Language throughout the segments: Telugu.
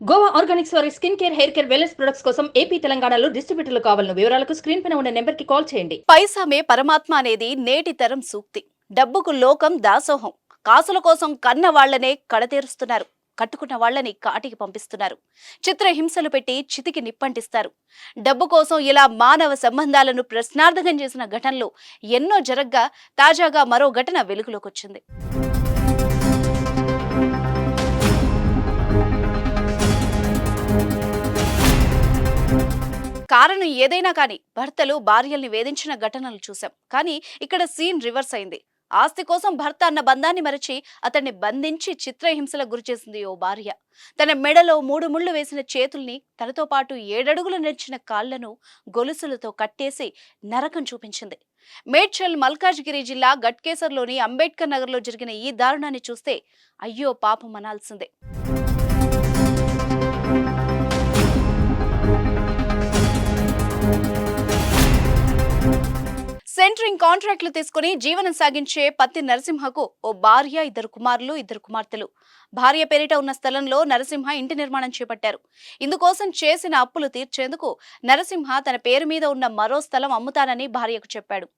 గోవా ఆర్గానిక్స్ వారి skin care, hair care, wellness products కోసం ఏపీ, తెలంగాణలో డిస్ట్రిబ్యూటర్లు కావాలన్న వివరాలకు స్క్రీన్ పైన ఉన్న నెంబర్ కి కాల్ చేయండి. పైసామే పరమాత్మ అనేది నేటి తరం సూక్తి. డబ్బుకు లోకం దాసోహం. కాసుల కోసం కన్న వాళ్లనే కడతీరుస్తున్నారు. కట్టుకున్న వాళ్లని కాటికి పంపిస్తున్నారు. చిత్రహింసలు పెట్టి చితికి నిప్పంటిస్తారు. డబ్బు కోసం ఇలా మానవ సంబంధాలను ప్రశ్నార్థకం చేసిన ఘటనలు ఎన్నో జరగ్గా తాజాగా మరో ఘటన వెలుగులోకొచ్చింది. కారణం ఏదైనా కానీ భర్తలు భార్యల్ని వేధించిన ఘటనలు చూశాం. కానీ ఇక్కడ సీన్ రివర్స్ అయింది. ఆస్తి కోసం భర్త అన్న బంధాన్ని మరచి అతన్ని బంధించి చిత్రహింసలకు గురిచేసింది ఓ భార్య. తన మెడలో 3 ముళ్లు వేసిన చేతుల్ని, తనతో పాటు 7 అడుగులు నడిచిన కాళ్లను గొలుసులతో కట్టేసి నరకం చూపించింది. మేడ్చల్ మల్కాజ్గిరి జిల్లా గట్కేసర్లోని అంబేద్కర్ నగర్లో జరిగిన ఈ దారుణాన్ని చూస్తే అయ్యో పాపం అనాల్సిందే. సెంటరింగ్ కాంట్రాక్టులు తీసుకుని జీవనం సాగించే పత్తి నరసింహకు ఓ భార్య, 2 కుమారులు, 2 కుమార్తెలు. భార్య పేరిట ఉన్న స్థలంలో నరసింహ ఇంటి నిర్మాణం చేపట్టారు. ఇందుకోసం చేసిన అప్పులు తీర్చేందుకు నరసింహ తన పేరు మీద ఉన్న మరో స్థలం అమ్ముతానని భార్యకు చెప్పాడు.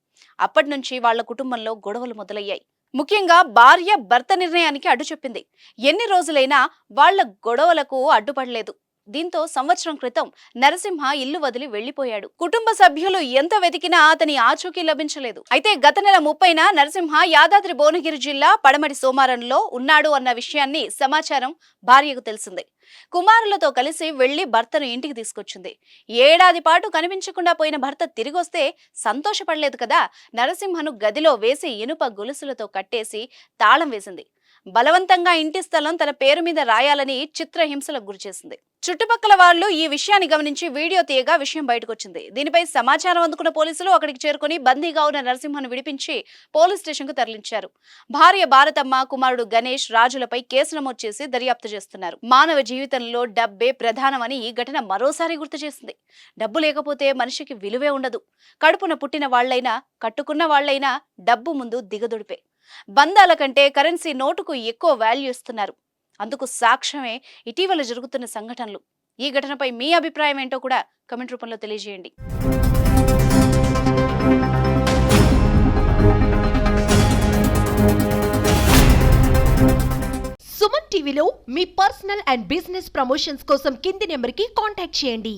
అప్పటి నుంచి వాళ్ల కుటుంబంలో గొడవలు మొదలయ్యాయి. ముఖ్యంగా భార్య భర్త నిర్ణయానికి అడ్డు చెప్పింది. ఎన్ని రోజులైనా వాళ్ల గొడవలకు అడ్డుపడలేదు. దీంతో సంవత్సరం క్రితం నరసింహ ఇల్లు వదిలి వెళ్లిపోయాడు. కుటుంబ సభ్యులు ఎంత వెతికినా అతని ఆచూకీ లభించలేదు. అయితే గత నెల 30న నరసింహ యాదాద్రి భువనగిరి జిల్లా పడమటి సోమారంలో ఉన్నాడు అన్న విషయాన్ని సమాచారం భార్యకు తెలిసింది. కుమారులతో కలిసి వెళ్లి భర్తను ఇంటికి తీసుకొచ్చింది. ఏడాది పాటు కనిపించకుండా పోయిన భర్త తిరిగొస్తే సంతోషపడలేదు కదా. నరసింహను గదిలో వేసి ఇనుప గొలుసులతో కట్టేసి తాళం వేసింది. బలవంతంగా ఇంటి స్థలం తన పేరు మీద రాయాలని చిత్రహింసలకు గురిచేసింది. చుట్టుపక్కల వాళ్లు ఈ విషయాన్ని గమనించి వీడియో తీయగా విషయం బయటకొచ్చింది. దీనిపై సమాచారం అందుకున్న పోలీసులు అక్కడికి చేరుకుని బందీగా ఉన్న నరసింహను విడిపించి పోలీస్ స్టేషన్ కు తరలించారు. భార్య భారతమ్మ, కుమారుడు గణేష్ రాజులపై కేసు నమోదు చేసి దర్యాప్తు చేస్తున్నారు. మానవ జీవితంలో డబ్బే ప్రధానమని ఈ ఘటన మరోసారి గుర్తు చేసింది. డబ్బు లేకపోతే మనిషికి విలువే ఉండదు. కడుపున పుట్టిన వాళ్లైనా, కట్టుకున్న వాళ్లైనా డబ్బు ముందు దిగదుడిపే. బంధాల కంటే కరెన్సీ నోటుకు ఎక్కువ వాల్యూ ఇస్తున్నారు. అందుకు సాక్ష్యమే ఇటీవల జరుగుతున్న సంఘటనలు. ఈ ఘటనపై మీ అభిప్రాయం ఏంటో కూడా కామెంట్ రూపంలో తెలియజేయండి. సుమన్ టీవీలో మీ పర్సనల్ అండ్ బిజినెస్ ప్రమోషన్స్ కోసం కింది నెంబర్కి కాంటాక్ట్ చేయండి.